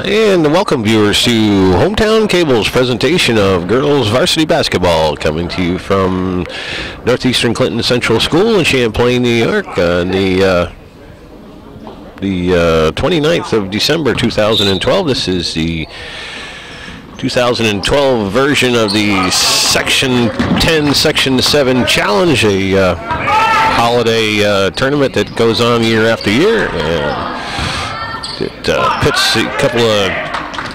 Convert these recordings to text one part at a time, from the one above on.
And welcome, viewers, to Hometown Cable's presentation of girls varsity basketball, coming to you from Northeastern Clinton Central School in Champlain, New York, on the 29th of December 2012. This is the 2012 version of the Section 10, Section 7 Challenge, a holiday tournament that goes on year after year. It pits a couple of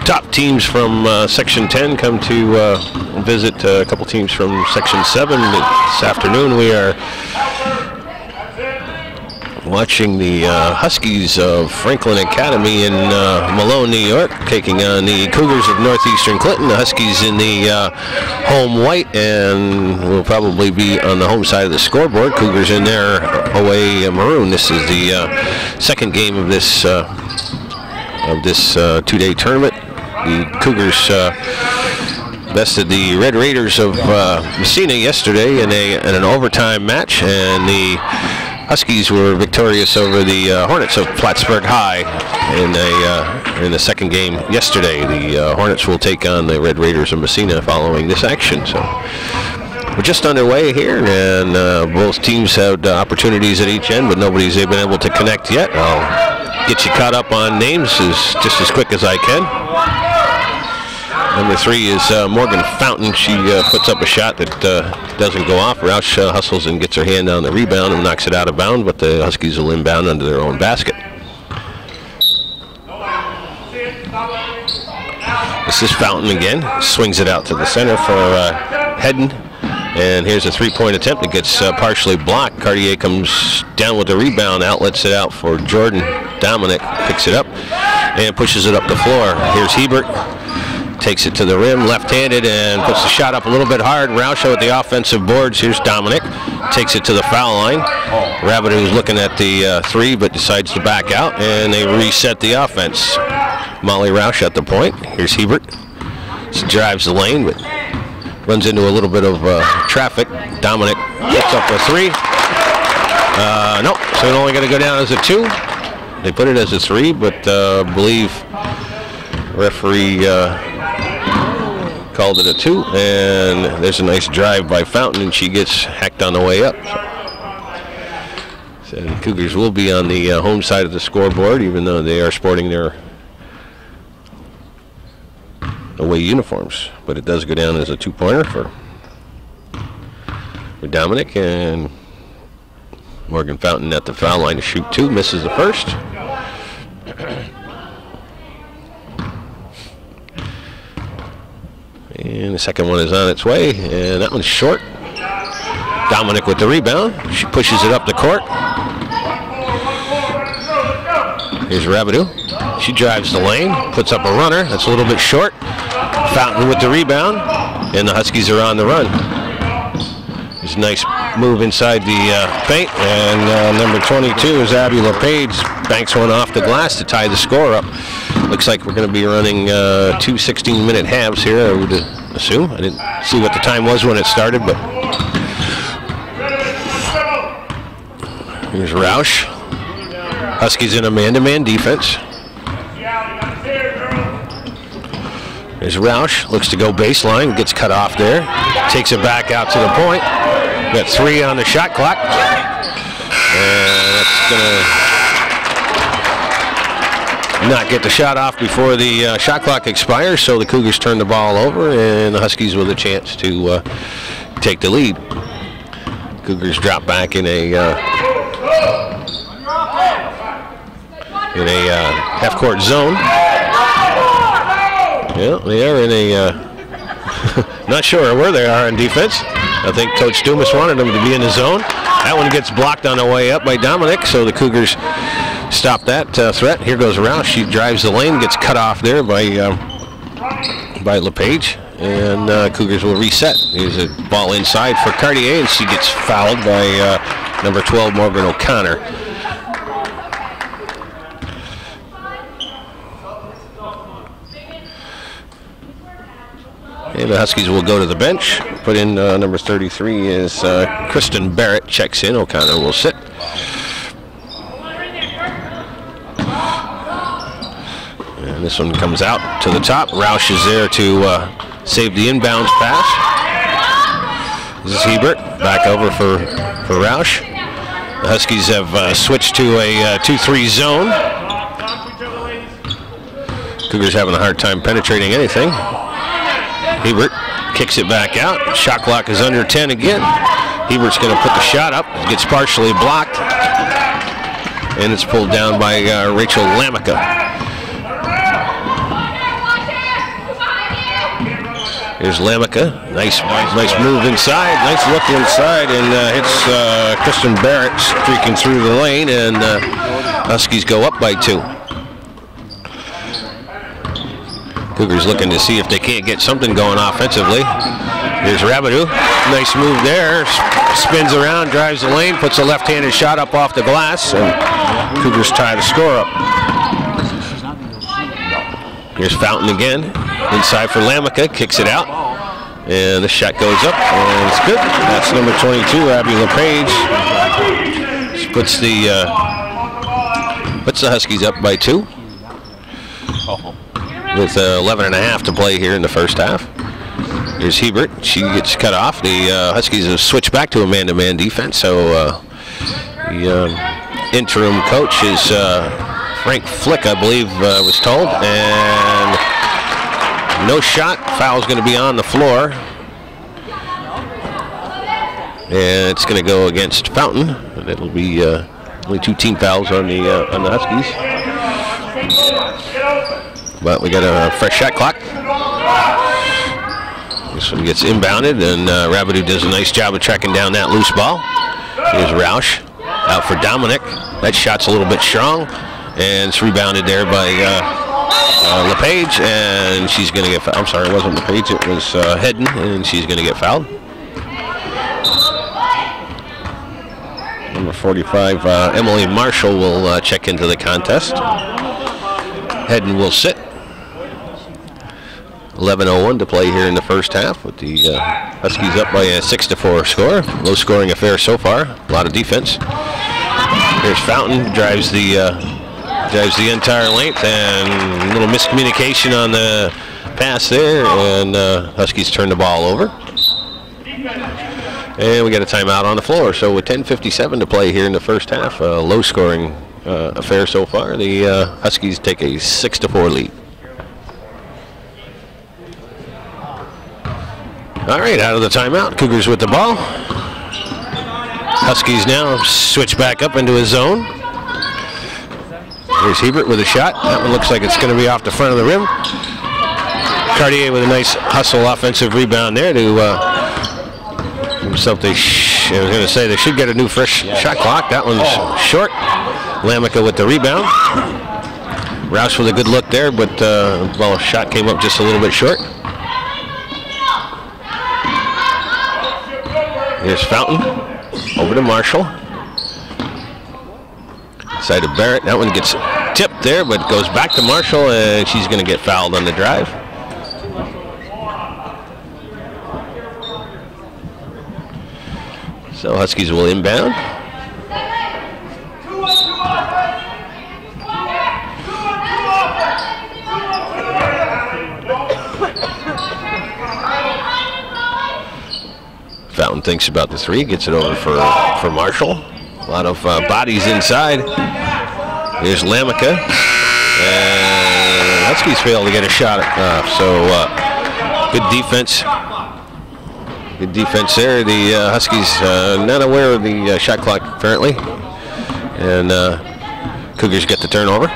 top teams from Section 10 come to visit a couple teams from Section 7. This afternoon we are watching the Huskies of Franklin Academy in Malone, New York, taking on the Cougars of Northeastern Clinton. The Huskies in the home white and will probably be on the home side of the scoreboard. Cougars in their away maroon. This is the second game of this two-day tournament. The Cougars bested the Red Raiders of Messina yesterday in an overtime match, and the Huskies were victorious over the Hornets of Plattsburgh High in the second game yesterday. The Hornets will take on the Red Raiders of Messina following this action. So we're just underway here, and both teams had opportunities at each end, but nobody's been able to connect yet. I'll get you caught up on names just as quick as I can. Number 3 is Morgan Fountain. She puts up a shot that doesn't go off. Roush hustles and gets her hand on the rebound and knocks it out of bounds, but the Huskies will inbound under their own basket. This is Fountain again. Swings it out to the center for Hedden. And here's a three-point attempt that gets partially blocked. Cartier comes down with the rebound, outlets it out for Jordan. Dominic picks it up and pushes it up the floor. Here's Hebert. Takes it to the rim, left-handed, and puts the shot up a little bit hard. Rauscher with the offensive boards. Here's Dominic. Takes it to the foul line. Rabideau's looking at the three, but decides to back out, and they reset the offense. Molly Roush at the point. Here's Hebert. She drives the lane, but runs into a little bit of traffic. Dominic puts up a three. Nope, so it's only going to go down as a 2. They put it as a 3, but I believe referee called it a 2, and there's a nice drive by Fountain, and she gets hacked on the way up. So the Cougars will be on the home side of the scoreboard, even though they are sporting their away uniforms, but it does go down as a 2-pointer for Dominic, and Morgan Fountain at the foul line to shoot 2, misses the first. And the second one is on its way, and that one's short. Dominic with the rebound. She pushes it up the court. Here's Rabideau. She drives the lane, puts up a runner. That's a little bit short. Fountain with the rebound, and the Huskies are on the run. There's a nice move inside the paint, and number 22 is Abby LePage. Banks one off the glass to tie the score up. Looks like we're going to be running 2 16-minute halves here, I would assume. I didn't see what the time was when it started, but here's Roush. Huskies in a man-to-man defense. There's Roush, looks to go baseline, gets cut off there, takes it back out to the point. Got 3 on the shot clock, and that's gonna not get the shot off before the shot clock expires, so the Cougars turn the ball over, and the Huskies with a chance to take the lead. Cougars drop back in a half-court zone. Yeah, they are in a not sure where they are in defense. I think Coach Dumas wanted them to be in the zone. That one gets blocked on the way up by Dominic, so the Cougars stop that threat. Here goes Roush. She drives the lane, gets cut off there by LePage, and Cougars will reset. Here's a ball inside for Cartier, and she gets fouled by number 12, Morgan O'Connor. And the Huskies will go to the bench. Put in number 33 is Kristen Barrett. Checks in. O'Connor will sit. And this one comes out to the top. Roush is there to save the inbounds pass. This is Hebert back over for Roush. The Huskies have switched to a 2-3 zone. Cougars having a hard time penetrating anything. Hebert kicks it back out. Shot clock is under 10 again. Hebert's going to put the shot up. Gets partially blocked. And it's pulled down by Rachel Lamica. Here's Lamica. Nice move inside. Nice look inside, and hits Kristen Barrett streaking through the lane, and Huskies go up by 2. Cougars looking to see if they can't get something going offensively. Here's Rabideau. Nice move there. Spins around, drives the lane, puts a left-handed shot up off the glass, and Cougars tie the score up. Here's Fountain again. Inside for Lamica, kicks it out. And the shot goes up, and it's good. That's number 22, Abby LePage. She puts the Huskies up by 2. With 11.5 to play here in the first half. Here's Hebert. She gets cut off. The Huskies have switched back to a man-to-man defense, so the interim coach is Frank Flick, I believe, was told. And no shot. Foul's going to be on the floor. And it's going to go against Fountain. And it'll be only 2 team fouls on the Huskies. But we got a fresh shot clock. This one gets inbounded, and Rabideau does a nice job of tracking down that loose ball. Here's Roush out for Dominic. That shot's a little bit strong, and it's rebounded there by LePage, and she's going to get fouled. I'm sorry, it wasn't LePage, it was Hedden, and she's going to get fouled. Number 45, Emily Marshall will check into the contest. Hedden will sit. 11:01 to play here in the first half, with the Huskies up by a 6-4 score. Low scoring affair so far. A lot of defense. Here's Fountain, drives the entire length, and a little miscommunication on the pass there, and Huskies turn the ball over. And we got a timeout on the floor. So with 10:57 to play here in the first half, low scoring affair so far. The Huskies take a 6-4 lead. All right, out of the timeout, Cougars with the ball. Huskies now switch back up into a zone. Here's Hebert with a shot. That one looks like it's going to be off the front of the rim. Cartier with a nice hustle offensive rebound there to something. I was going to say they should get a new fresh shot clock. That one's short. Lamica with the rebound. Roush with a good look there, but well, shot came up just a little bit short. Here's Fountain, over to Marshall. Side of Barrett, that one gets tipped there, but goes back to Marshall, and she's going to get fouled on the drive. So Huskies will inbound. Fountain thinks about the 3, gets it over for Marshall. A lot of bodies inside. There's Lamica, and Huskies failed to get a shot off. So good defense. Good defense there. The Huskies not aware of the shot clock apparently, and Cougars get the turnover.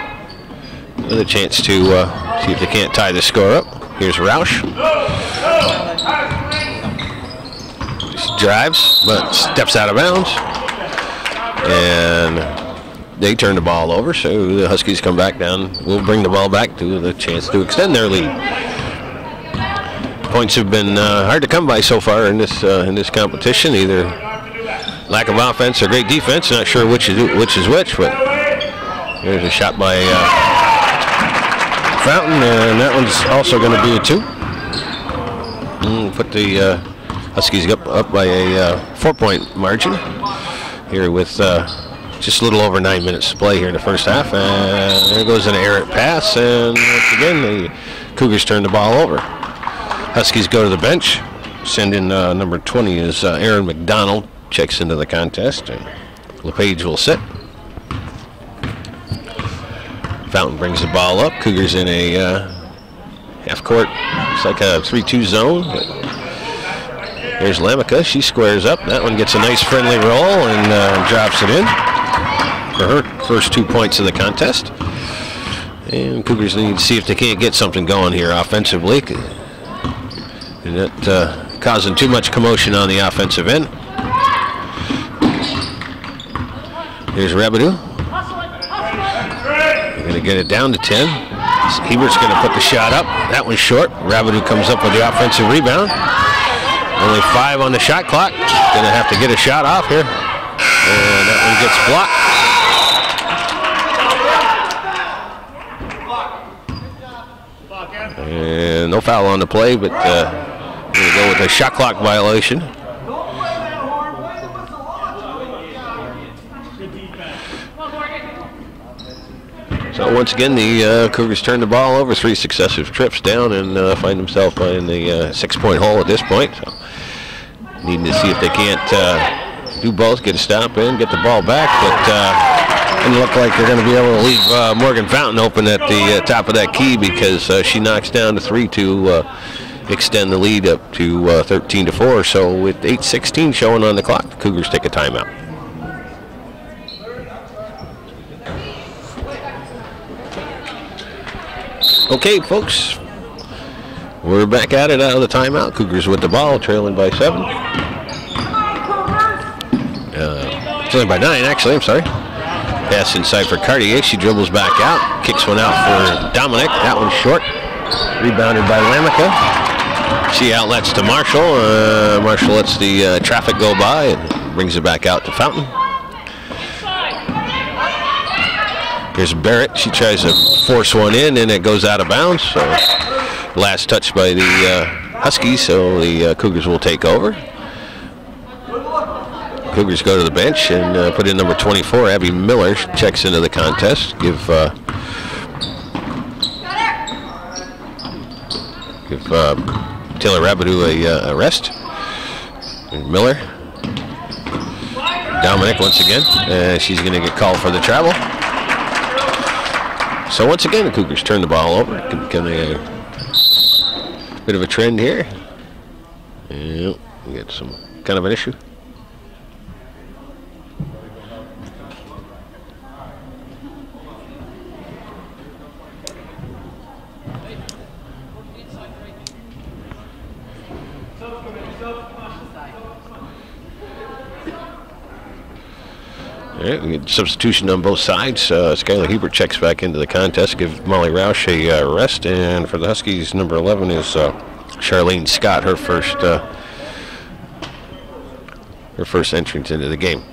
With a chance to see if they can't tie the score up. Here's Roush. Drives, but steps out of bounds, and they turn the ball over. So the Huskies come back down. We'll bring the ball back to the chance to extend their lead. Points have been hard to come by so far in this competition. Either lack of offense or great defense. Not sure which is which, but there's a shot by Fountain, and that one's also going to be a 2. Put the Huskies up by a 4-point margin here with Just a little over 9 minutes to play here in the first half. And there goes an errant pass, and once again the Cougars turn the ball over. Huskies go to the bench. Send in number 20 is Aaron McDonald. Checks into the contest, and LePage will sit. Fountain brings the ball up. Cougars in a half court. It's like a 3-2 zone. Here's Lamica. She squares up. That one gets a nice friendly roll and drops it in for her first 2 points of the contest. And Cougars need to see if they can't get something going here offensively. And that causing too much commotion on the offensive end. Here's Rabidou. They're going to get it down to 10. Hebert's going to put the shot up. That one's short. Rabidou comes up with the offensive rebound. Only 5 on the shot clock. Going to have to get a shot off here. And that one gets blocked. And no foul on the play, but going to go with a shot clock violation. So once again, the Cougars turn the ball over 3 successive trips down and find themselves in the 6-point hole at this point. So needing to see if they can't do both, get a stop in, get the ball back. But it doesn't look like they're going to be able to leave Morgan Fountain open at the top of that key, because she knocks down to 3 to extend the lead up to 13-4. So with 8:16 showing on the clock, the Cougars take a timeout. Okay, folks, we're back at it out of the timeout. Cougars with the ball, trailing by 7. Trailing by 9, actually, I'm sorry. Pass inside for Cartier. She dribbles back out, kicks one out for Dominic. That one's short. Rebounded by Lamica. She outlets to Marshall. Marshall lets the traffic go by and brings it back out to Fountain. Here's Barrett. She tries to force one in, and it goes out of bounds. So last touch by the Huskies, so the Cougars will take over. Cougars go to the bench and put in number 24, Abby Miller. Checks into the contest. Give Taylor Rabidou a rest. And Miller. Dominic once again. She's going to get called for the travel. So once again, the Cougars turn the ball over. Can they bit of a trend here? Yeah, we get some kind of an issue. All right, we get substitution on both sides. Skylar Hebert checks back into the contest, give Molly Roush a rest, and for the Huskies, number 11 is Charlene Scott, her first entrance into the game.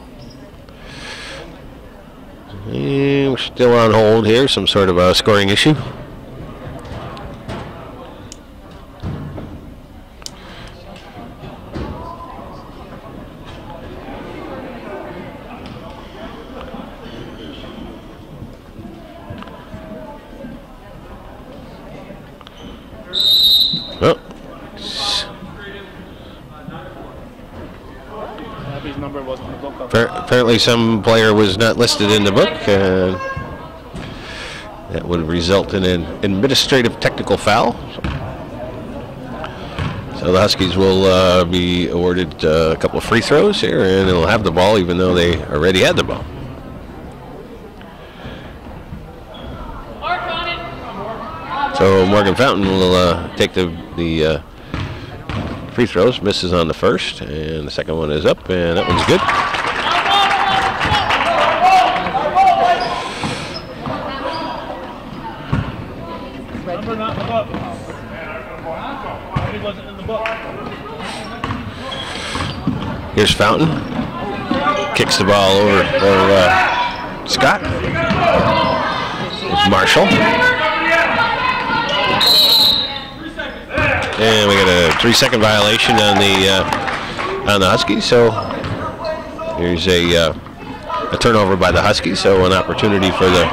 And we're still on hold here, some sort of a scoring issue. Apparently some player was not listed in the book, and that would result in an administrative technical foul. So the Huskies will be awarded a couple of free throws here, and they'll have the ball even though they already had the ball. So Morgan Fountain will take the free throws, misses on the first, and the second one is up, and that one's good. Here's Fountain. Kicks the ball over for Scott. It's Marshall. And we got a 3-second violation on the Huskies. So here's a a turnover by the Huskies, so an opportunity for the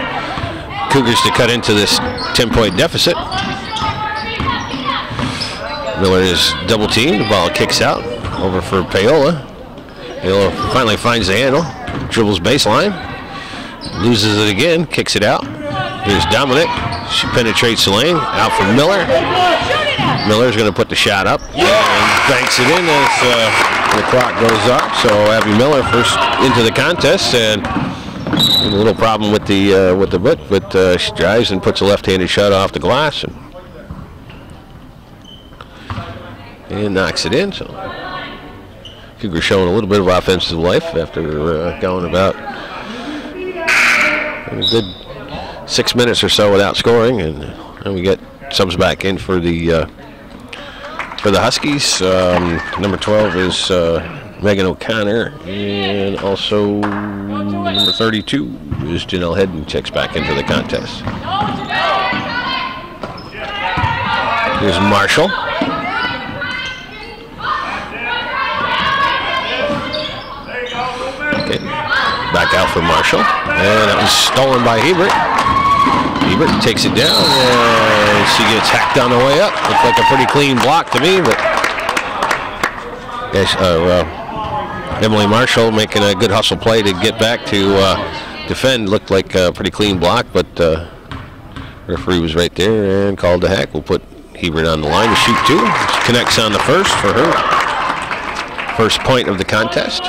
Cougars to cut into this 10-point deficit. Miller is double teamed. The ball kicks out over for Paola. Paola finally finds the handle, dribbles baseline, loses it again, kicks it out. Here's Dominic. She penetrates the lane, out for Miller. Miller's going to put the shot up and banks it in as the clock goes up. So Abby Miller first into the contest, and a little problem with the butt, but she drives and puts a left-handed shot off the glass and knocks it in. So Cougars showing a little bit of offensive life after going about a good 6 minutes or so without scoring, and we get subs back in for the Huskies. Number 12 is Megan O'Connor, and also number 32 is Janelle Hedden, checks back into the contest. Here's Marshall. Okay, back out for Marshall, and that was stolen by Hebert. Hebert takes it down, and she gets hacked on the way up. Looks like a pretty clean block to me, but yes, Emily Marshall making a good hustle play to get back to defend. Looked like a pretty clean block, but referee was right there and called the hack. We'll put Hebert on the line to shoot two. She connects on the first for her first point of the contest.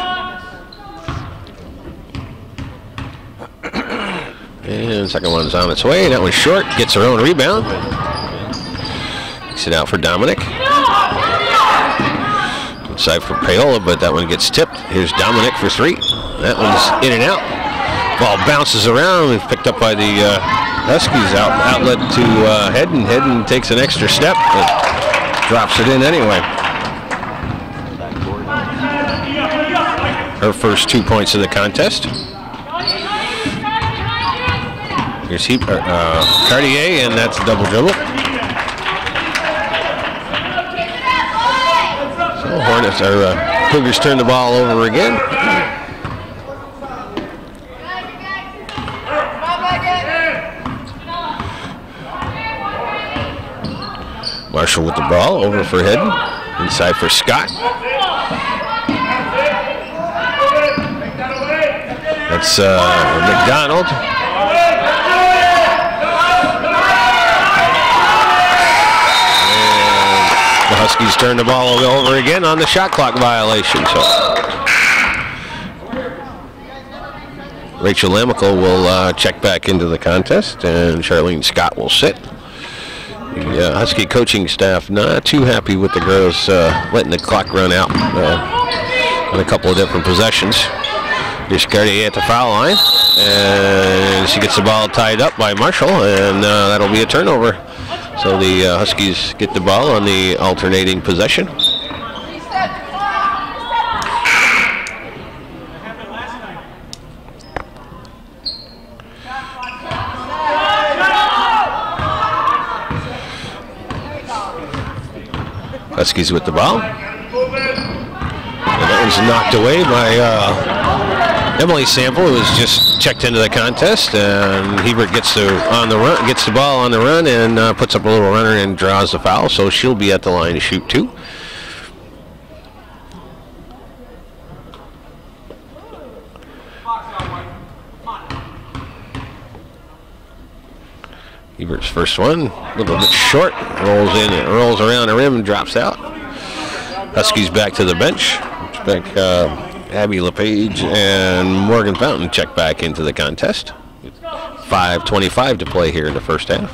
And the second one's on its way. That one's short. Gets her own rebound. Kicks it out for Dominic. Inside for Paola, but that one gets tipped. Here's Dominic for three. That one's in and out. Ball bounces around and picked up by the Huskies. Outlet to Hedden. Hedden takes an extra step, but drops it in anyway. Her first 2 points of the contest. Here's Cartier, and that's a double dribble. So Hornets or Cougars turn the ball over again. Marshall with the ball over for Hedden, inside for Scott. That's McDonald. The Huskies turn the ball over again on the shot clock violation. So Rachel Lamical will check back into the contest, and Charlene Scott will sit. The Husky coaching staff not too happy with the girls letting the clock run out on a couple of different possessions. Here's Cartier at the foul line, and she gets the ball tied up by Marshall, and that'll be a turnover. So the Huskies get the ball on the alternating possession. Huskies with the ball. And that one's knocked away by Emily Sample, who was just checked into the contest, and Hebert gets the ball on the run, and puts up a little runner and draws the foul, so she'll be at the line to shoot two. Hebert's first one, a little bit short, rolls in, it rolls around the rim and drops out. Huskies back to the bench. Back Abby LePage and Morgan Fountain check back into the contest. 5:25 to play here in the first half.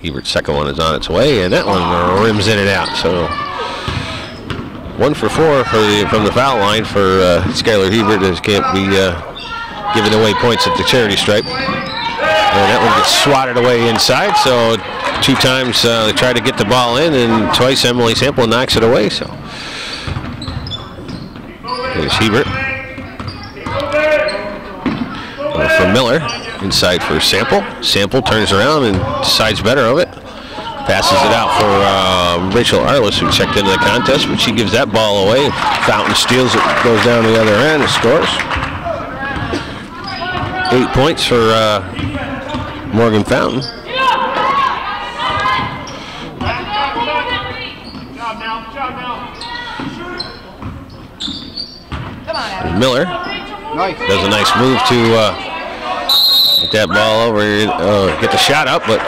Hebert's second one is on its way, and that one rims in and out. So 1 for 4 from the foul line for Skylar Hebert, as can't be giving away points at the charity stripe. And that one gets swatted away inside. So 2 times they try to get the ball in, and twice Emily Sample knocks it away. So here's Hebert. For Miller, inside for Sample. Sample turns around and decides better of it. Passes it out for Rachel Arliss, who checked into the contest, but she gives that ball away. Fountain steals it, goes down the other end and scores. 8 points for Morgan Fountain. Miller does a nice move to get that ball over, get the shot up, but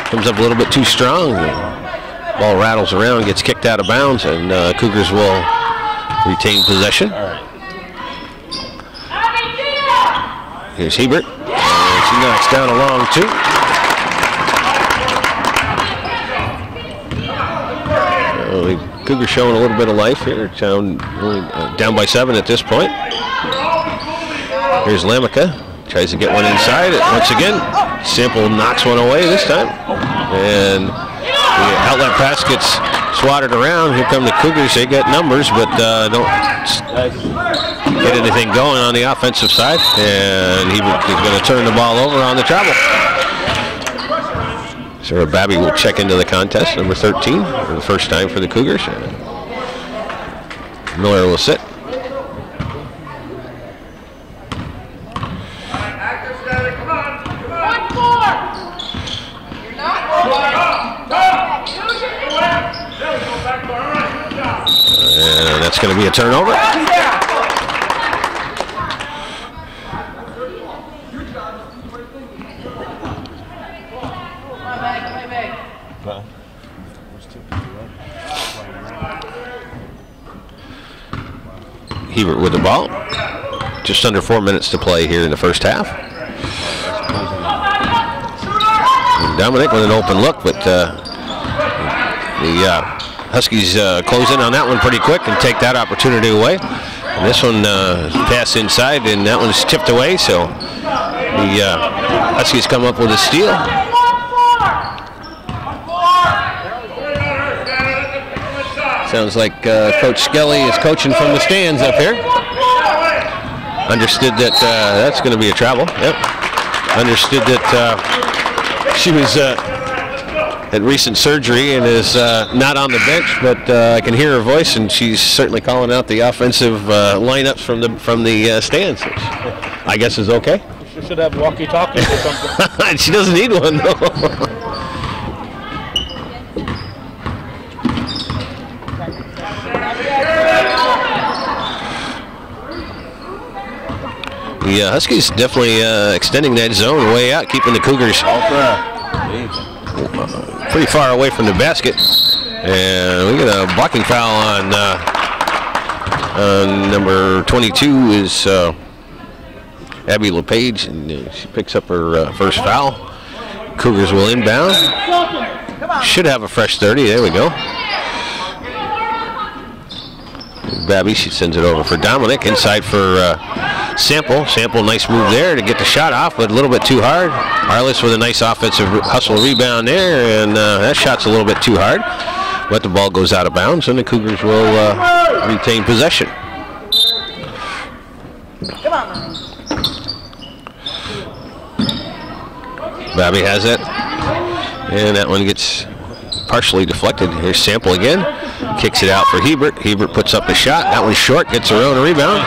comes up a little bit too strong. Ball rattles around, gets kicked out of bounds, and Cougars will retain possession. Here's Hebert, and she knocks down a long two. Cougars showing a little bit of life here. Down by 7 at this point. Here's Lamica, tries to get one inside. Once again, Sample knocks one away this time, and the outlet pass gets swatted around. Here come the Cougars. They get numbers, but don't get anything going on the offensive side. And he's going to turn the ball over on the travel. Sarah Babby will check into the contest, number 13, for the first time for the Cougars. Miller will sit. And that's going to be a turnover. Hebert with the ball. Just under 4 minutes to play here in the first half. And Dominic with an open look, but the Huskies close in on that one pretty quick and take that opportunity away. And this one pass inside, and that one's tipped away, so the Huskies come up with a steal. Sounds like Coach Skelly is coaching from the stands up here. Understood that that's going to be a travel. Yep. Understood that she was at recent surgery and is not on the bench, but I can hear her voice, and she's certainly calling out the offensive lineups from the stands, which I guess is okay. She should have walkie-talkies or something. She doesn't need one, though. The Huskies definitely extending that zone way out, keeping the Cougars pretty far away from the basket. And we get a blocking foul on number 22 is Abby LePage, and she picks up her first foul. Cougars will inbound. Should have a fresh 30. There we go. Babby, she sends it over for Dominic. Inside for Sample. Sample, nice move there to get the shot off, but a little bit too hard. Arliss with a nice offensive hustle rebound there, and that shot's a little bit too hard. But the ball goes out of bounds, and the Cougars will retain possession. Come on. Babby has it, and that one gets partially deflected. Here's Sample again. Kicks it out for Hebert. Hebert puts up the shot. That one's short, gets her own rebound.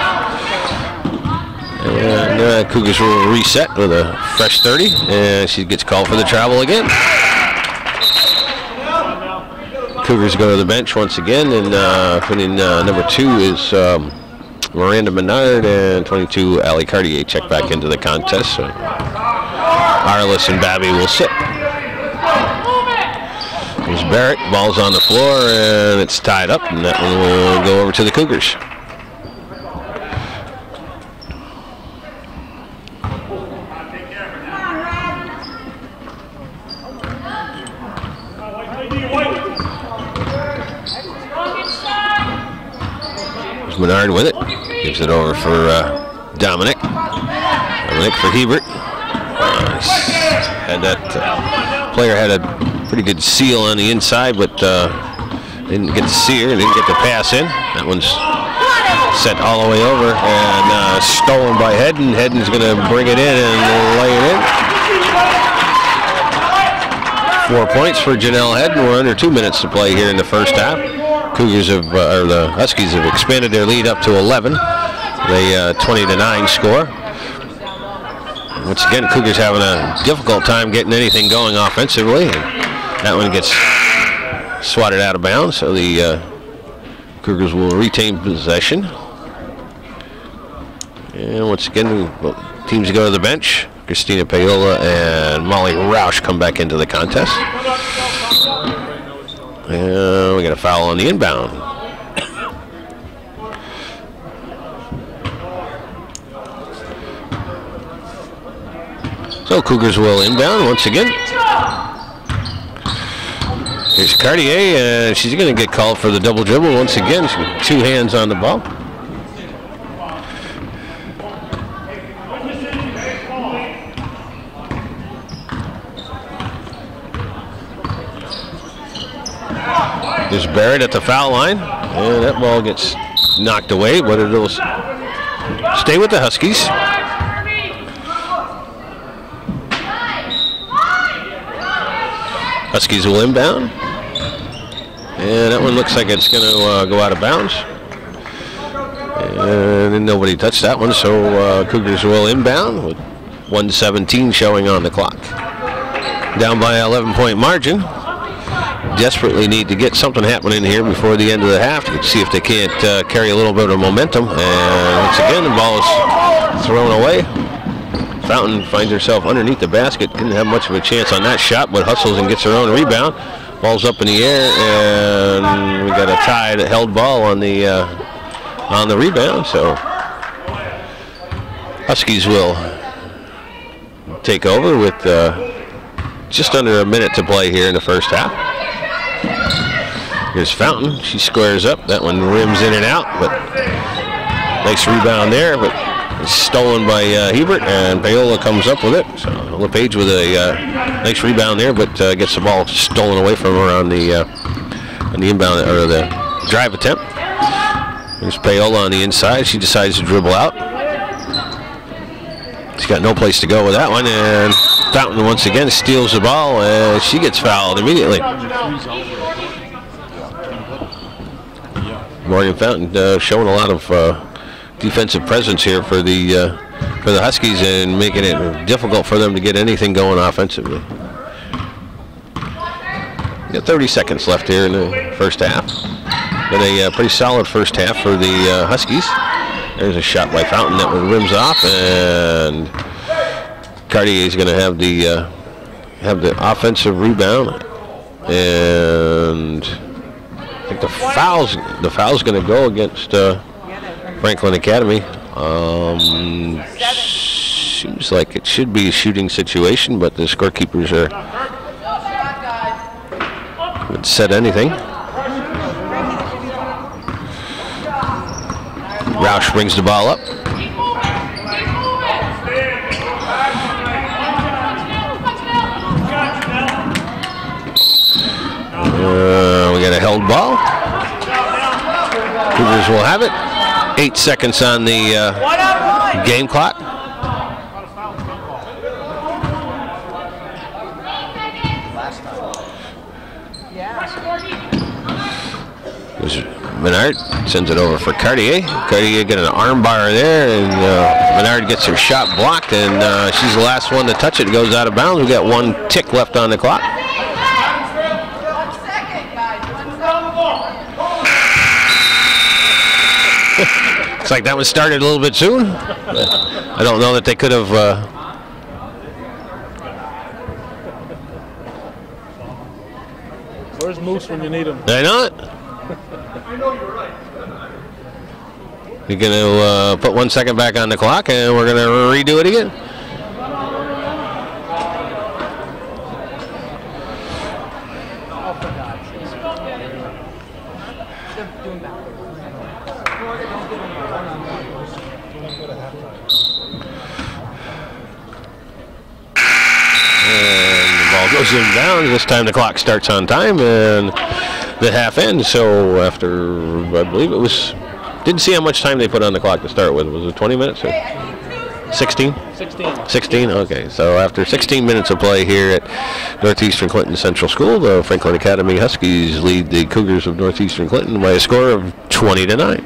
And Cougars will reset with a fresh 30, and she gets called for the travel again. Cougars go to the bench once again, and putting number 2 is Miranda Menard, and 22 Allie Cartier check back into the contest. So Arliss and Babby will sit. There's Barrett, ball's on the floor, and it's tied up, and that one will go over to the Cougars. There's Menard with it, gives it over for Dominic. Dominic for Hebert. Had that player had a pretty good seal on the inside, but didn't get to see her, didn't get the pass in. That one's set all the way over and stolen by Hedden. Hedden's going to bring it in and lay it in. 4 points for Janelle Hedden. We're under 2 minutes to play here in the first half. Cougars have, or the Huskies have expanded their lead up to 11. They 20-9 score. Once again, Cougars having a difficult time getting anything going offensively. And that one gets swatted out of bounds, so the Cougars will retain possession. And once again, teams go to the bench. Christina Paola and Molly Roush come back into the contest. And we got a foul on the inbound. So Cougars will inbound once again. Here's Cartier, and she's going to get called for the double dribble once again. She's got 2 hands on the ball. There's Barrett at the foul line, and that ball gets knocked away, but it'll stay with the Huskies. Huskies will inbound, and that one looks like it's going to go out of bounds. And nobody touched that one, so Cougars will inbound with 1:17 showing on the clock. Down by an 11-point margin. Desperately need to get something happening here before the end of the half to see if they can't carry a little bit of momentum. And once again, the ball is thrown away. Fountain finds herself underneath the basket. Didn't have much of a chance on that shot, but hustles and gets her own rebound. Ball's up in the air, and we got a tied held ball on the rebound. So Huskies will take over with just under a minute to play here in the first half. Here's Fountain. She squares up. That one rims in and out, but nice rebound there, but it's stolen by Hebert, and Paola comes up with it. So LePage with a nice rebound there, but gets the ball stolen away from her on the inbound or the drive attempt. There's Paola on the inside. She decides to dribble out. She's got no place to go with that one, and Fountain once again steals the ball, and she gets fouled immediately. Morgan Fountain showing a lot of defensive presence here for the Huskies and making it difficult for them to get anything going offensively. Got 30 seconds left here in the first half. Been a pretty solid first half for the Huskies. There's a shot by Fountain that one rims off, and Cartier is going to have the offensive rebound, and I think the foul's going to go against Franklin Academy. Seems like it should be a shooting situation, but the scorekeepers haven't said anything. Roush brings the ball up. We got a held ball. Cougars will have it. 8 seconds on the game clock. Menard sends it over for Cartier. Cartier got an arm bar there, and Menard gets her shot blocked, and she's the last one to touch it. It goes out of bounds. We got 1 tick left on the clock. Looks like that one started a little bit soon. I don't know that they could have. Where's Moose when you need him? I know it. I know you're right. We're going to put 1 second back on the clock, and we're going to redo it again. Goes inbound. This time the clock starts on time, and the half ends. So after, I believe it was, didn't see how much time they put on the clock to start with. Was it 20 minutes or 16? 16. Okay. So after 16 minutes of play here at Northeastern Clinton Central School, the Franklin Academy Huskies lead the Cougars of Northeastern Clinton by a score of 20-9.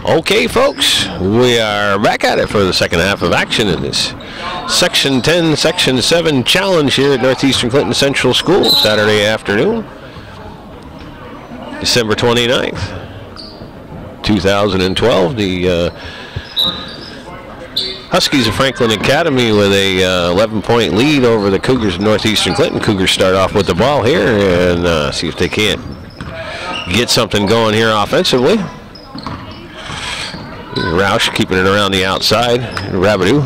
Okay, folks, we are back at it for the second half of action in this Section 10, Section 7 challenge here at Northeastern Clinton Central School, Saturday afternoon, December 29th, 2012. The Huskies of Franklin Academy with a 11-point lead over the Cougars of Northeastern Clinton. Cougars start off with the ball here and see if they can't get something going here offensively. Roush keeping it around the outside. Rabideau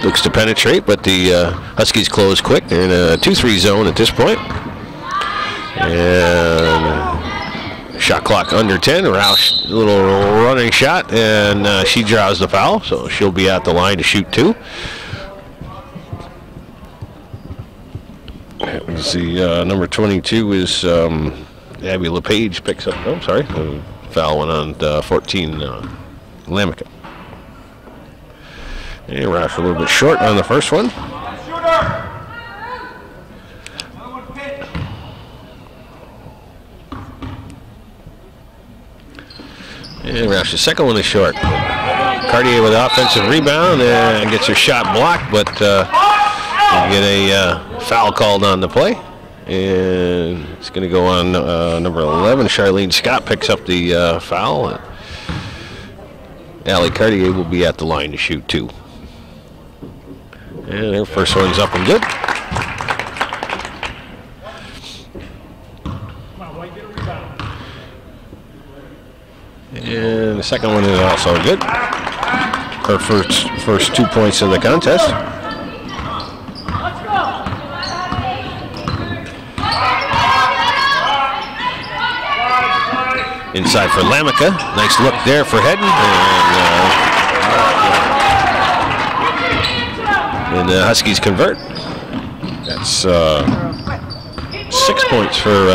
looks to penetrate, but the Huskies close quick. They're in a 2-3 zone at this point. And shot clock under 10. Roush, a little running shot, and she draws the foul, so she'll be at the line to shoot 2. Let's see, number 22 is Abby LePage picks up. Oh, sorry, the foul went on 14. Lamica. And Roush a little bit short on the first one. And Roush, the second one is short. Cartier with the offensive rebound and gets her shot blocked, but get a foul called on the play. And it's going to go on number 11. Charlene Scott picks up the foul. Allie Cartier will be at the line to shoot 2. And their first one's up and good. And the second one is also good. Her first 2 points of the contest. Inside for Lamica. Nice look there for Hedden. And the Huskies convert. That's 6 points for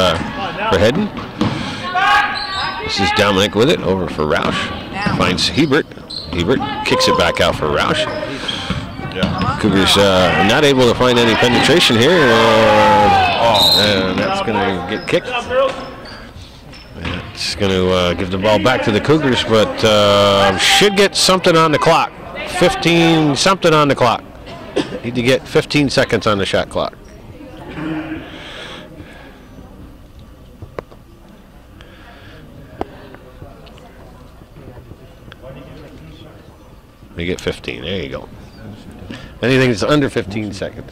Hedden. This is Dominic with it. Over for Roush. Finds Hebert. Hebert kicks it back out for Roush. Cougars not able to find any penetration here. And that's going to get kicked. It's going to give the ball back to the Cougars, but should get something on the clock. 15 something on the clock. Need to get 15 seconds on the shot clock. We get 15. There you go. Anything that's under 15 seconds.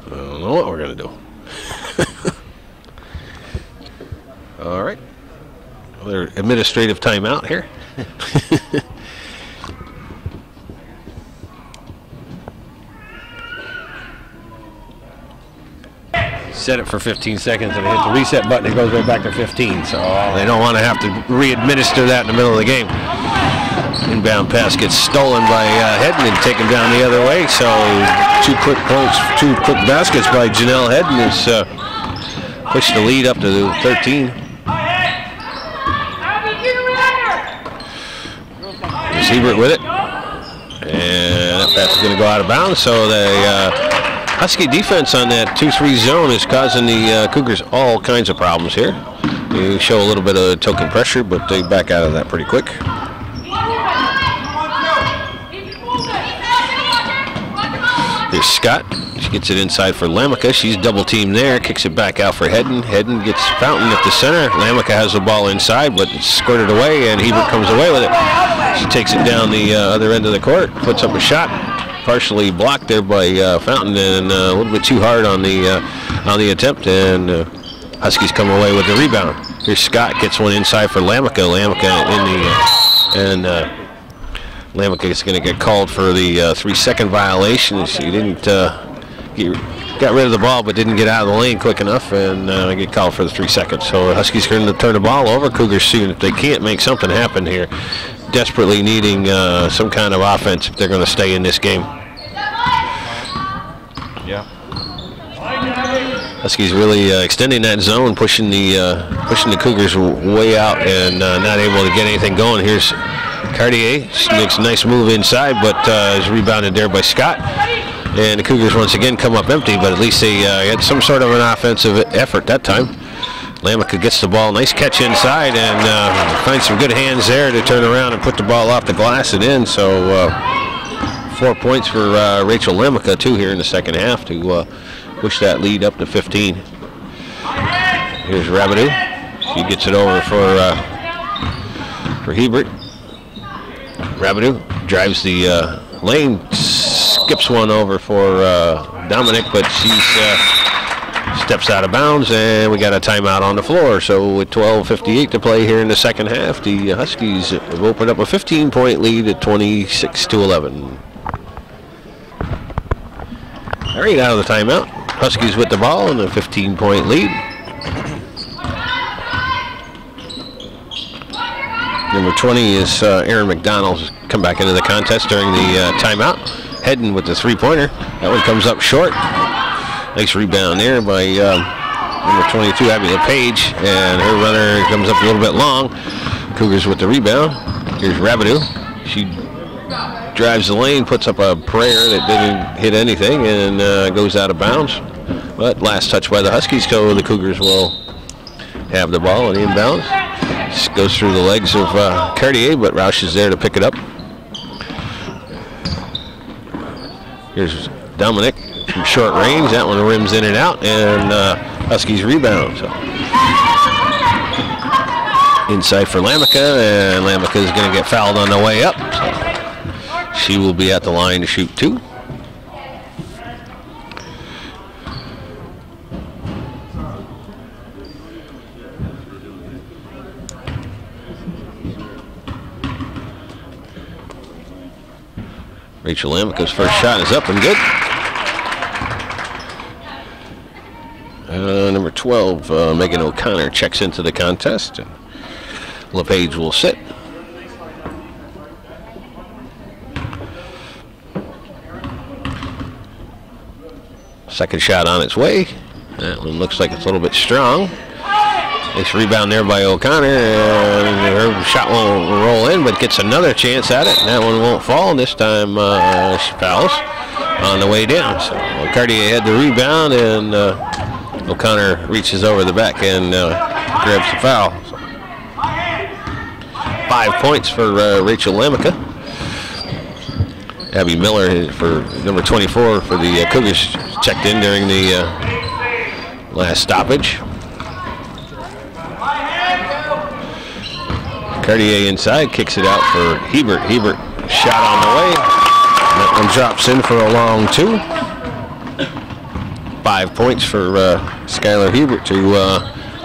I don't know what we're going to do. All right. Another administrative timeout here. Set it for 15 seconds and hit the reset button. It goes right back to 15. So they don't want to have to re-administer that in the middle of the game. Inbound pass gets stolen by Hedden and taken down the other way. So 2 quick points, 2 quick baskets by Janelle Hedden has pushed the lead up to 13. There's Hebert with it. And that pass is going to go out of bounds. So the Husky defense on that 2-3 zone is causing the Cougars all kinds of problems here. They show a little bit of token pressure, but they back out of that pretty quick. There's Scott. She gets it inside for Lamica. She's double teamed there. Kicks it back out for Hedden. Hedden gets Fountain at the center. Lamica has the ball inside, but it's squirted away, and Hebert comes away with it. She takes it down the other end of the court, puts up a shot. Partially blocked there by Fountain, and a little bit too hard on the attempt, and Huskies come away with the rebound. Here's Scott, gets one inside for Lamica. Lamica in the Lamica is going to get called for the 3-second violation. She didn't got rid of the ball, but didn't get out of the lane quick enough, and get called for the 3 seconds. So the Huskies are going to turn the ball over. Cougars soon, if they can't make something happen here, desperately needing some kind of offense if they're going to stay in this game. Yeah. Huskies really extending that zone, pushing the Cougars way out, and not able to get anything going. Here's Cartier. She makes a nice move inside, but is rebounded there by Scott. And the Cougars once again come up empty, but at least they had some sort of an offensive effort that time. Lamica gets the ball. Nice catch inside, and finds some good hands there to turn around and put the ball off the glass and in. So 4 points for Rachel Lamica, too, here in the second half to push that lead up to 15. Here's Rabidou. She gets it over for Hebert. Rabidou drives the lane, skips one over for Dominic, but she's steps out of bounds, and we got a timeout on the floor. So with 12:58 to play here in the second half, the Huskies have opened up a 15-point lead at 26-11. All right, out of the timeout. Huskies with the ball and a 15-point lead. Number 20 is Aaron McDonald, who's come back into the contest during the timeout. Hedden with the three-pointer. That one comes up short. Nice rebound there by number 22, Abby LePage, and her runner comes up a little bit long. Cougars with the rebound. Here's Rabidou. She drives the lane, puts up a prayer that didn't hit anything, and goes out of bounds. But last touch by the Huskies, so the Cougars will have the ball and inbounds. Just goes through the legs of Cartier, but Roush is there to pick it up. Here's Dominic from short range. That one rims in and out, and Huskies rebound. So inside for Lamica, and Lamica is going to get fouled on the way up. So she will be at the line to shoot two. Rachel Lamica's first shot is up and good. Number 12, Megan O'Connor checks into the contest, and LePage will sit. Second shot on its way. That one looks like it's a little bit strong. Nice rebound there by O'Connor, and her shot won't roll in, but gets another chance at it. And that one won't fall. This time she fouls on the way down. So Cartier had the rebound, and O'Connor reaches over the back and grabs the foul. So 5 points for Rachel Lamica. Abby Miller for number 24 for the Cougars checked in during the last stoppage. Cartier inside, kicks it out for Hebert. Hebert shot on the way. That one drops in for a long two. 5 points for Skylar Hebert to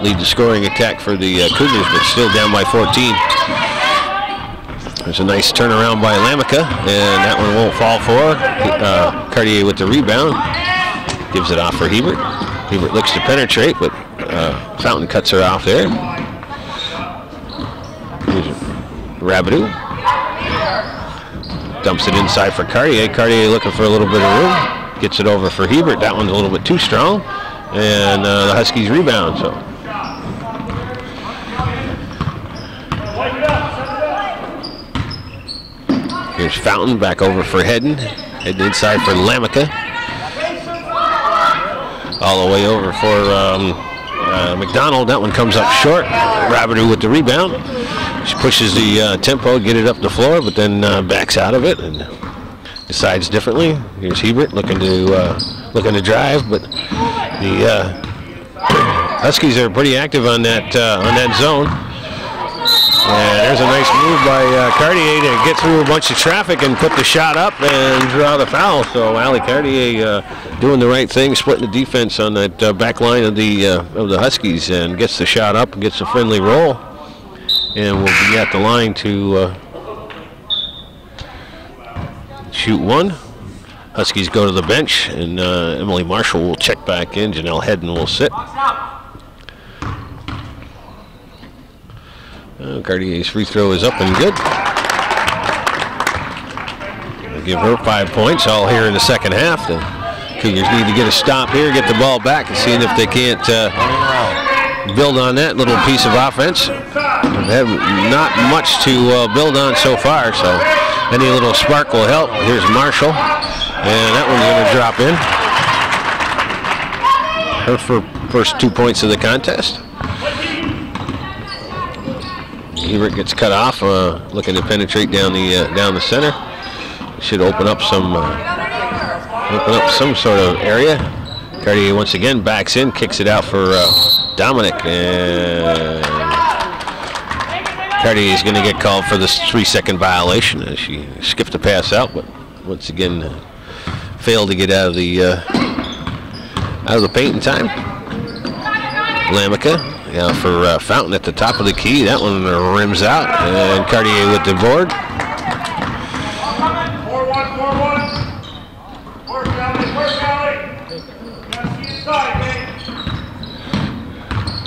lead the scoring attack for the Cougars, but still down by 14. There's a nice turnaround by Lamica, and that one won't fall for Cartier with the rebound. Gives it off for Hebert. Hebert looks to penetrate, but Fountain cuts her off there. Rabidou dumps it inside for Cartier. Cartier looking for a little bit of room. Gets it over for Hebert. That one's a little bit too strong. And the Huskies rebound. So here's Fountain back over for Hedden. Hedden inside for Lamica. All the way over for McDonald. That one comes up short. Rabidou with the rebound. She pushes the tempo, get it up the floor, but then backs out of it and decides differently. Here's Hebert looking to drive, but the Huskies are pretty active on that zone. And there's a nice move by Cartier to get through a bunch of traffic and put the shot up and draw the foul. So Allie Cartier doing the right thing, splitting the defense on that back line of the Huskies, and gets the shot up and gets a friendly roll. And we'll be at the line to shoot one. Huskies go to the bench, and Emily Marshall will check back in. Janelle Hedden will sit. Cartier's free throw is up and good. I'll give her 5 points all here in the second half to Cougars need to get a stop here, get the ball back, and seeing if they can't build on that little piece of offense. They have not much to build on so far, so any little spark will help. Here's Marshall, and that one's going to drop in. Her first 2 points of the contest. Hebert gets cut off, looking to penetrate down the center. Should open up some sort of area. Cartier once again backs in, kicks it out for Dominic, and Cartier is going to get called for this 3-second violation as she skipped a pass out, but once again failed to get out of the paint in time. Lamica for Fountain at the top of the key. That one rims out, and Cartier with the board.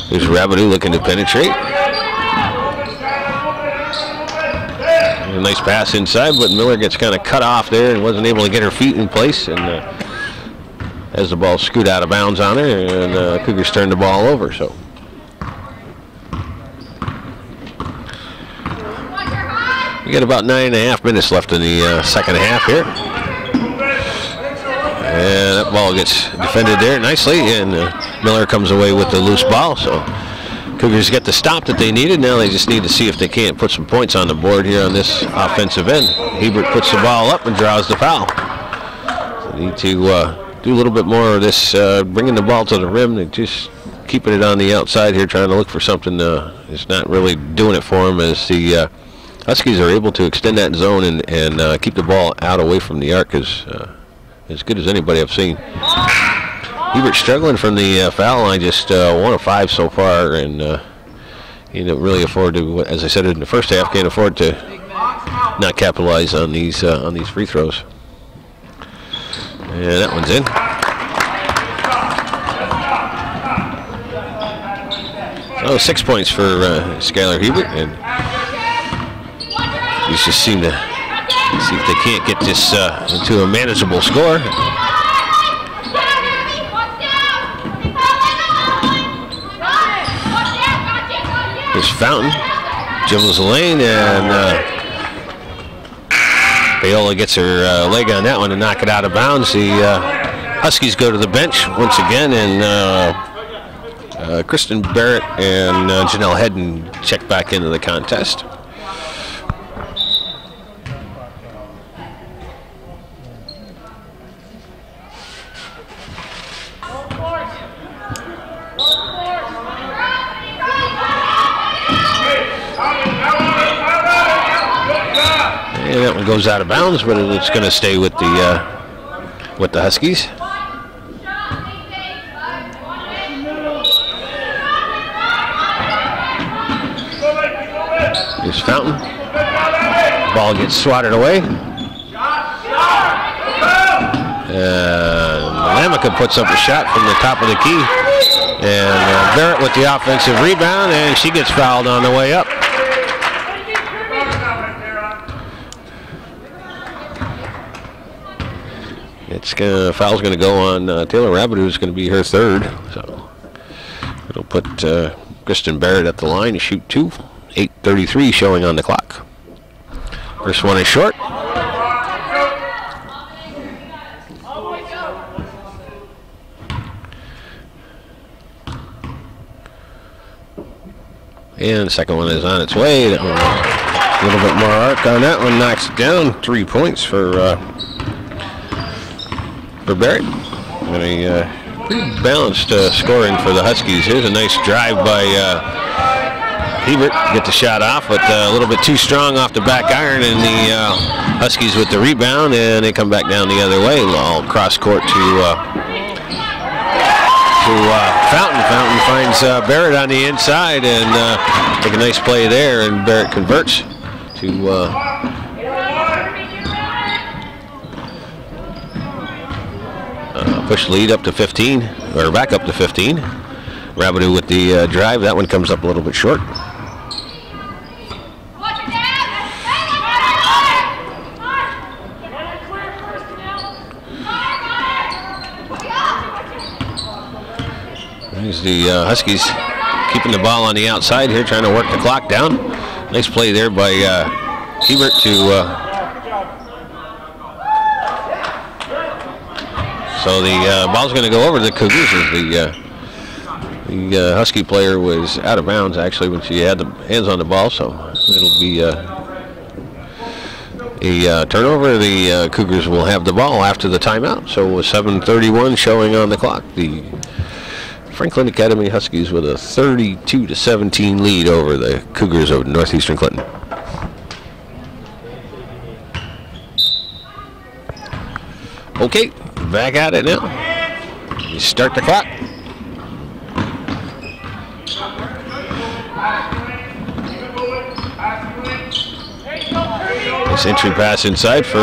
Here's Rabideau looking to penetrate. A nice pass inside, but Miller gets kind of cut off there and wasn't able to get her feet in place, and as the ball scoot out of bounds on her, and Cougars turned the ball over. So we got about 9.5 minutes left in the second half here. And that ball gets defended there nicely, and Miller comes away with the loose ball. So Cougars get the stop that they needed. Now they just need to see if they can't put some points on the board here on this offensive end. Hebert puts the ball up and draws the foul. So they need to do a little bit more of this, bringing the ball to the rim. They're just keeping it on the outside here, trying to look for something. It's not really doing it for them as the Huskies are able to extend that zone and keep the ball out away from the arc as good as anybody I've seen. Hebert struggling from the foul line, just 1 of 5 so far, and he didn't really afford to, as I said in the first half, can't afford to not capitalize on these free throws. And that one's in. Oh, 6 points for Skylar Hebert, and these just seem to see if they can't get this into a manageable score. Here's Fountain, dribbles the lane, and Paola gets her leg on that one to knock it out of bounds. The Huskies go to the bench once again, and Kristen Barrett and Janelle Hedden check back into the contest. And that one goes out of bounds, but it's going to stay with the Huskies. Here's Fountain. Ball gets swatted away. Lamica puts up a shot from the top of the key. And Barrett with the offensive rebound, and she gets fouled on the way up. Foul's going to go on Taylor Rabideau, who's going to be her third. So it'll put Kristen Barrett at the line to shoot 2. 8:33 showing on the clock. First one is short. And the second one is on its way. That one, a little bit more arc on that one, knocks it down. 3 points for Barrett. And a pretty balanced scoring for the Huskies. Here's a nice drive by Hebert. Get the shot off, but a little bit too strong off the back iron, and the Huskies with the rebound, and they come back down the other way. All cross court to Fountain. Fountain finds Barrett on the inside, and make a nice play there, and Barrett converts to push lead up to 15, or back up to 15. Rabideau with the drive. That one comes up a little bit short. as the Huskies keeping the ball on the outside here, trying to work the clock down. Nice play there by Hebert to... so the ball's going to go over to the Cougars as the Husky player was out of bounds, actually, when she had the hands on the ball. So it'll be a turnover. The Cougars will have the ball after the timeout. So with 7:31 showing on the clock, the Franklin Academy Huskies with a 32-17 lead over the Cougars of Northeastern Clinton. Okay, back at it now. You start the clock. Nice entry pass inside for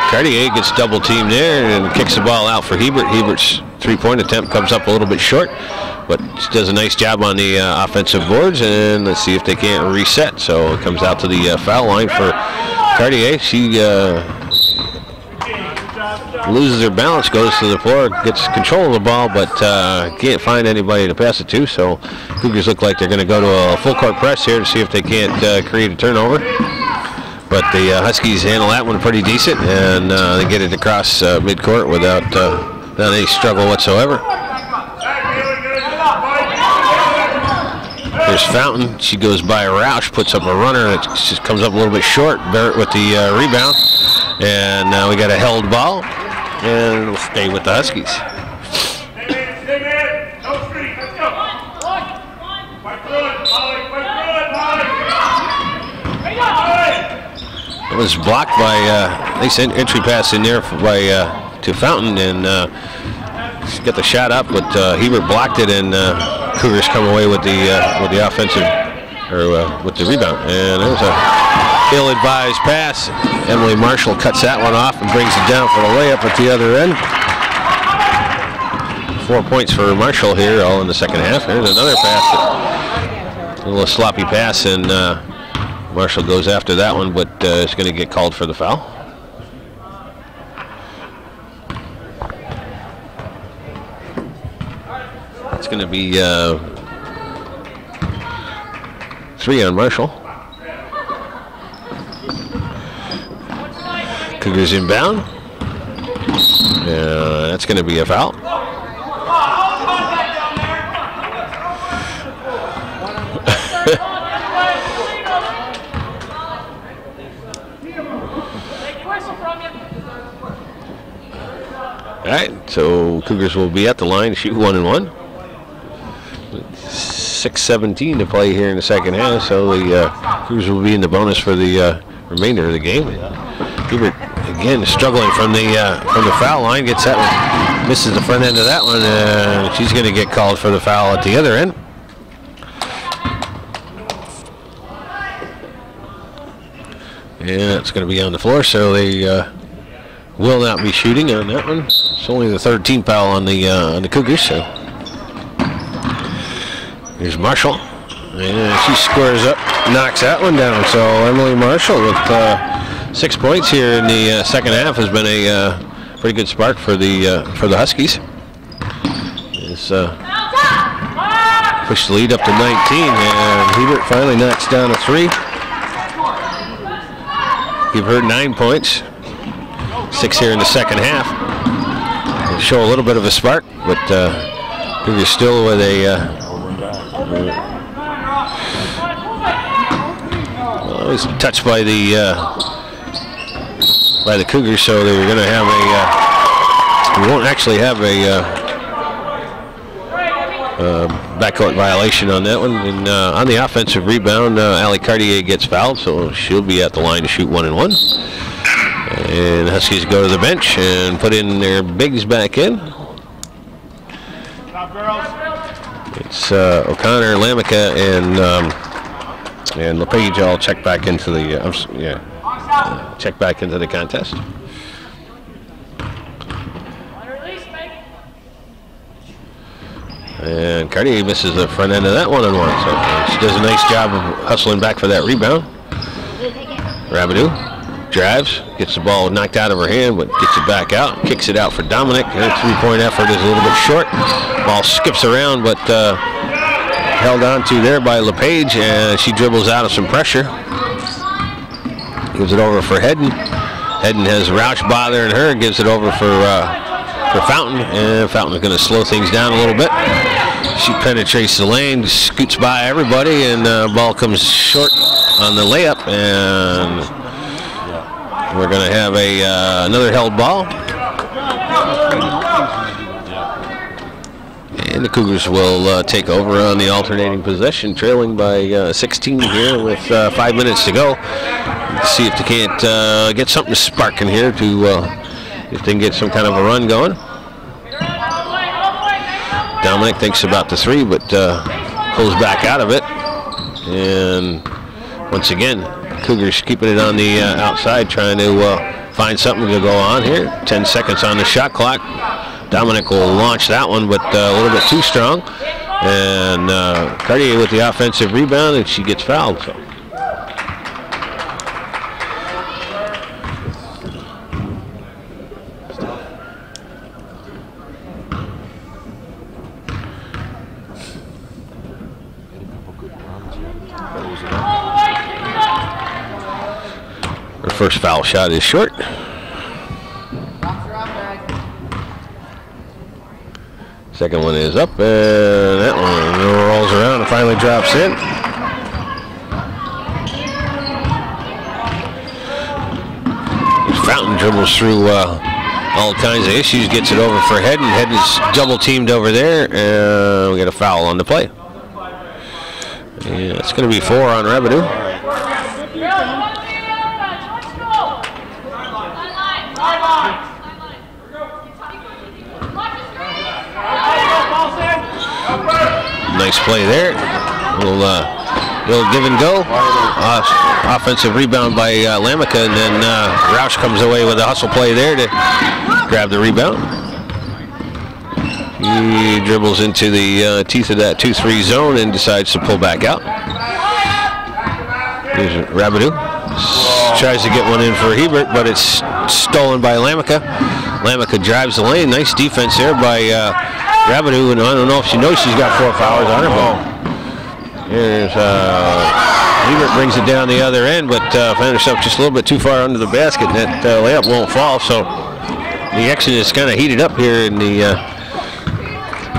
Cartier. Gets double teamed there and kicks the ball out for Hebert. Hebert's three-point attempt comes up a little bit short, but she does a nice job on the offensive boards, and let's see if they can't reset. So it comes out to the foul line for Cartier. She loses her balance, goes to the floor, gets control of the ball, but can't find anybody to pass it to. So Cougars look like they're going to go to a full court press here to see if they can't create a turnover. But the Huskies handle that one pretty decent, and they get it across midcourt without any struggle whatsoever. There's Fountain. She goes by Roush, puts up a runner. It just comes up a little bit short. Barrett with the rebound. And now we got a held ball, and we'll stay with the Huskies. It was blocked by nice entry pass in there by to Fountain, and she got the shot up, but Hebert blocked it, and Cougars come away with the offensive, or with the rebound. And there's a ill-advised pass. Emily Marshall cuts that one off and brings it down for the layup at the other end. 4 points for Marshall here, all in the second half. There's another pass, a little sloppy pass, and Marshall goes after that one, but is going to get called for the foul. It's going to be 3 on Marshall. Cougars inbound. That's going to be a foul. All right, so Cougars will be at the line to shoot 1 and 1. 6:17 to play here in the second half, so the Cougars will be in the bonus for the remainder of the game. Hebert again struggling from the foul line, gets that one, misses the front end of that one, and she's going to get called for the foul at the other end. And it's going to be on the floor, so they will not be shooting on that one. It's only the third team foul on the Cougars. So here's Marshall, and she squares up, knocks that one down. So Emily Marshall with 6 points here in the second half has been a pretty good spark for the Huskies. It's pushed the lead up to 19, and Hebert finally knocks down a 3. Give her 9 points. 6 here in the second half. They'll show a little bit of a spark, but Cougars still with a well, it was touched by the Cougars, so they were going to have a we won't actually have a backcourt violation on that one. And on the offensive rebound, Allie Cartier gets fouled, so she'll be at the line to shoot 1 and 1. And Huskies go to the bench and put in their bigs back in. It's O'Connor, Lamica, and LePage all check back into the check back into the contest. And Cartier misses the front end of that 1 and 1. So she does a nice job of hustling back for that rebound. Rabidou drives, gets the ball knocked out of her hand, but gets it back out, kicks it out for Dominic. Her three-point effort is a little bit short. Ball skips around, but held on to there by LePage, and she dribbles out of some pressure. Gives it over for Hedden. Hedden has Roush bothering her, gives it over for Fountain, and Fountain is going to slow things down a little bit. She penetrates the lane, scoots by everybody, and ball comes short on the layup, and we're going to have another held ball. And the Cougars will take over on the alternating possession, trailing by 16 here with 5 minutes to go. Let's see if they can't get something sparking here to if they can get some kind of a run going. Dominic thinks about the three, but pulls back out of it. And once again, Cougars keeping it on the outside, trying to find something to go on here. 10 seconds on the shot clock. Dominic will launch that one, but a little bit too strong. And Cartier with the offensive rebound, and she gets fouled. So. Her first foul shot is short. Second one is up, and that one rolls around and finally drops in. Fountain dribbles through all kinds of issues, gets it over for Hedden. Hedden's double teamed over there, and we get a foul on the play. Yeah, it's going to be 4 on Rabideau. Nice play there. Little give and go. Offensive rebound by Lamica, and then Roush comes away with a hustle play there to grab the rebound. He dribbles into the teeth of that 2-3 zone and decides to pull back out. Here's Rabideau. Tries to get one in for Hebert, but it's stolen by Lamica. Lamica drives the lane. Nice defense there by Rabideau, and I don't know if she knows she's got 4 fouls on her, but here's Hebert brings it down the other end, but found herself just a little bit too far under the basket, and that layup won't fall. So the action is kind of heated up here in the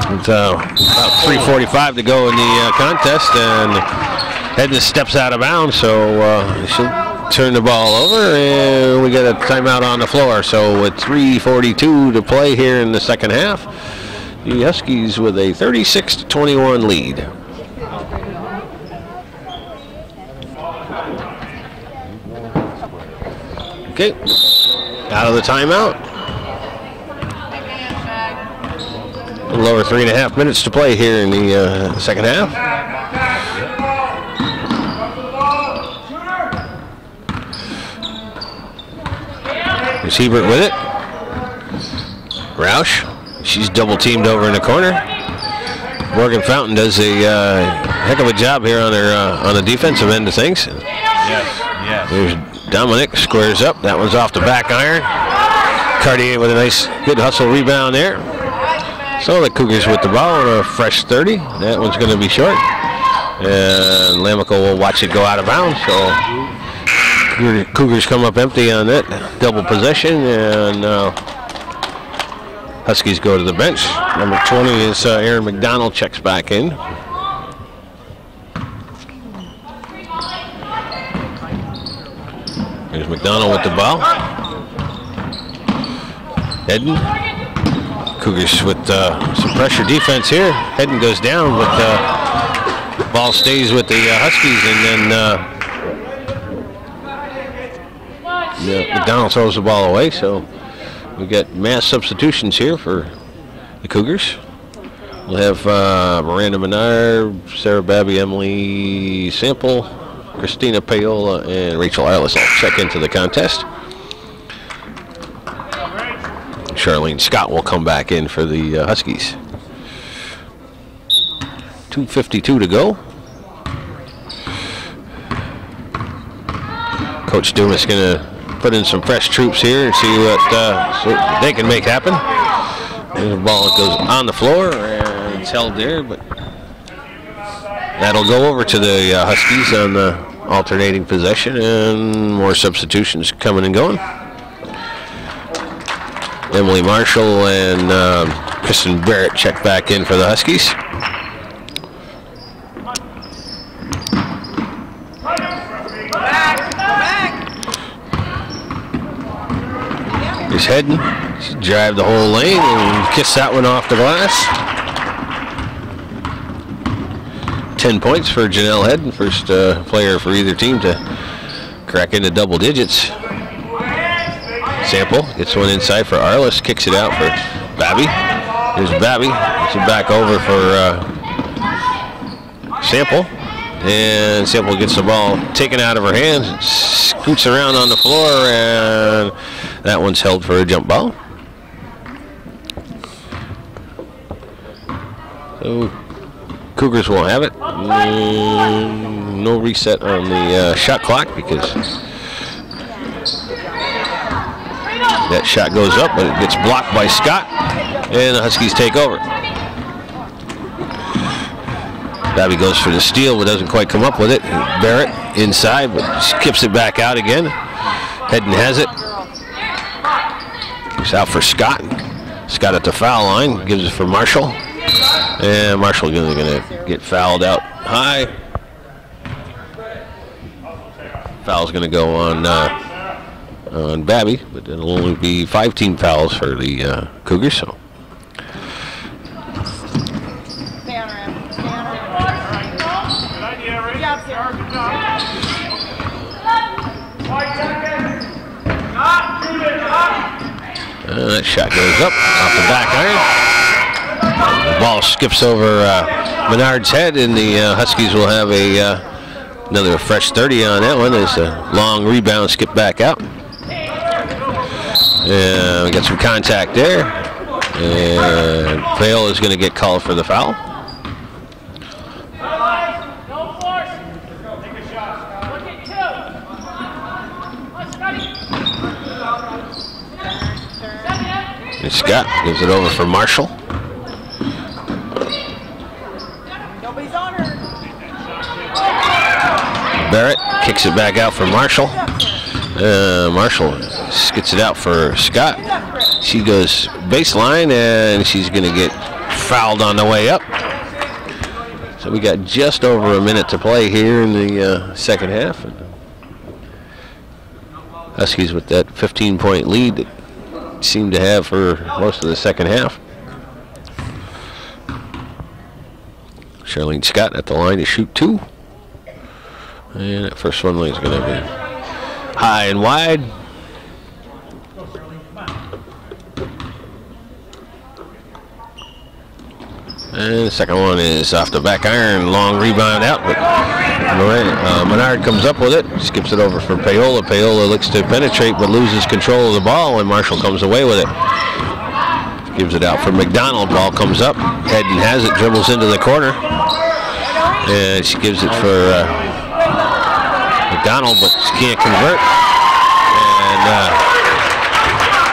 about 3:45 to go in the contest, and Hedden steps out of bounds, so she'll turn the ball over, and we get a timeout on the floor. So with 3:42 to play here in the second half, the Huskies with a 36-21 lead. Okay, out of the timeout. A little over 3.5 minutes to play here in the second half. Here's Hebert with it. Roush. She's double teamed over in the corner. Morgan Fountain does a heck of a job here on her on the defensive end of things. Yes. There's Dominic, squares up. That one's off the back iron. Cartier with a nice, good hustle rebound there. So the Cougars with the ball on a fresh 30. That one's going to be short. And Lamico will watch it go out of bounds. So Cougars come up empty on that double possession, and Huskies go to the bench. Number 20 is Aaron McDonald, checks back in. Here's McDonald with the ball. Hedden. Cougars with some pressure defense here. Hedden goes down, but ball stays with the Huskies, and then McDonald throws the ball away. So we got mass substitutions here for the Cougars. We'll have Miranda Menard, Sarah Babby, Emily Sample, Christina Paola, and Rachel Ellis all check into the contest. Charlene Scott will come back in for the Huskies. 2:52 to go. Coach Dumas going to put in some fresh troops here and see what they can make happen. And the ball goes on the floor and it's held there, but that'll go over to the Huskies on the alternating possession, and more substitutions coming and going. Emily Marshall and Kristen Barrett check back in for the Huskies. He's heading. She drive the whole lane and kiss that one off the glass. 10 points for Janelle Hedden, first player for either team to crack into double digits. Sample gets one inside for Arliss, kicks it out for Babby. Here's Babby, gets it back over for Sample. And Sample gets the ball taken out of her hands, scoots around on the floor, and that one's held for a jump ball. So Cougars won't have it. No reset on the shot clock because that shot goes up, but it gets blocked by Scott, and the Huskies take over. Babby goes for the steal, but doesn't quite come up with it. Barrett inside, but skips it back out again. Hedden has it. It's out for Scott. Scott at the foul line, gives it for Marshall. And Marshall going to get fouled out high. Foul's going to go on Babby, but it'll only be 5 team fouls for the Cougars. So. That shot goes up off the back iron. The ball skips over Menard's head, and the Huskies will have another fresh 30 on that one. There's a long rebound, skip back out. And we got some contact there. And Vale is going to get called for the foul. And Scott gives it over for Marshall. Barrett kicks it back out for Marshall. Marshall gets it out for Scott. She goes baseline, and she's going to get fouled on the way up. So we got just over a minute to play here in the second half. Huskies with that 15-point lead that seemed to have for most of the second half. Charlene Scott at the line to shoot 2. And that first one is going to be high and wide. And the second one is off the back iron, long rebound out, but Menard comes up with it, skips it over for Paola. Paola looks to penetrate but loses control of the ball, and Marshall comes away with it. Gives it out for McDonald, ball comes up, Hedden has it, dribbles into the corner, and she gives it for McDonald, but she can't convert. And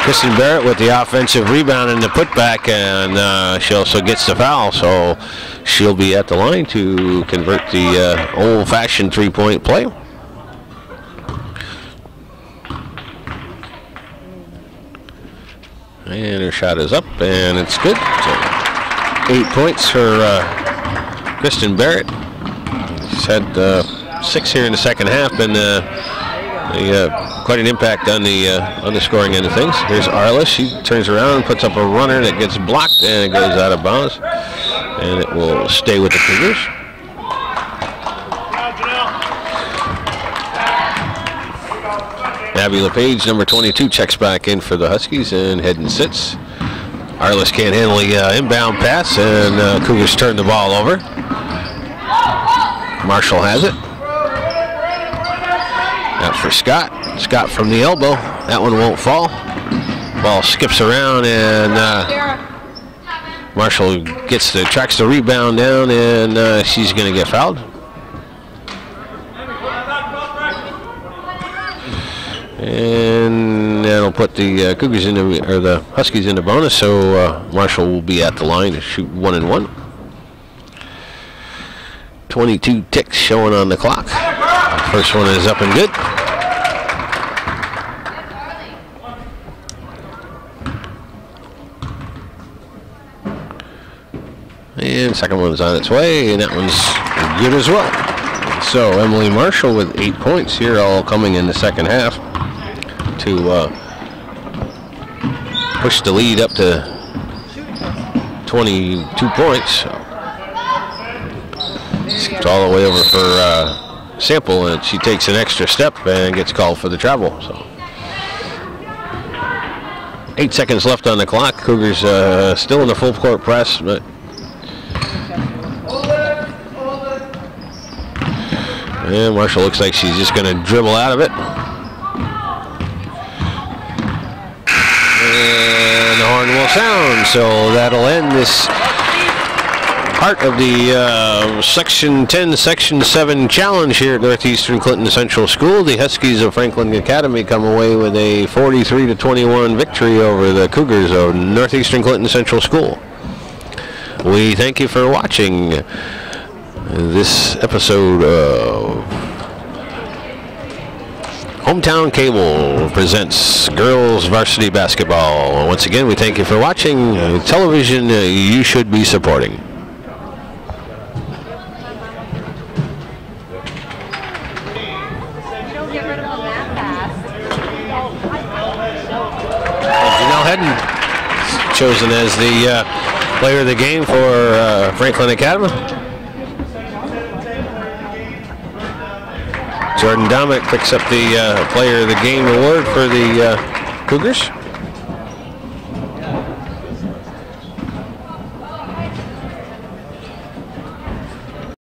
Kristen Barrett with the offensive rebound and the putback, and she also gets the foul, so she'll be at the line to convert the old-fashioned three-point play. And her shot is up, and it's good. So 8 points for Kristen Barrett. She's had 6 here in the second half, and quite an impact on the scoring end of things. Here's Arliss. She turns around and puts up a runner that gets blocked, and it goes out of bounds, and it will stay with the Cougars. Abby LePage, number 22, checks back in for the Huskies, and Hedden sits. Arliss can't handle the inbound pass, and Cougars turn the ball over. Marshall has it. Out for Scott. Scott from the elbow. That one won't fall. Ball skips around, and Marshall tracks the rebound down, and she's going to get fouled. And put the Cougars or the Huskies into bonus, so Marshall will be at the line to shoot 1-1. 22 ticks showing on the clock. First one is up and good. And second one's on its way, and that one's good as well. So Emily Marshall with 8 points here, all coming in the second half to push the lead up to 22 points. It's all the way over for Sample, and she takes an extra step and gets called for the travel. So 8 seconds left on the clock. Cougars still in the full court press, but and Marshall looks like she's just going to dribble out of it. And the horn will sound, so that'll end this part of the Section 10, Section 7 challenge here at Northeastern Clinton Central School. The Huskies of Franklin Academy come away with a 43-21 victory over the Cougars of Northeastern Clinton Central School. We thank you for watching this episode of Hometown Cable presents Girls Varsity Basketball. Once again, we thank you for watching television you should be supporting. Janelle Hedden chosen as the player of the game for Franklin Academy. Jordan Dominic picks up the player of the game award for the Cougars.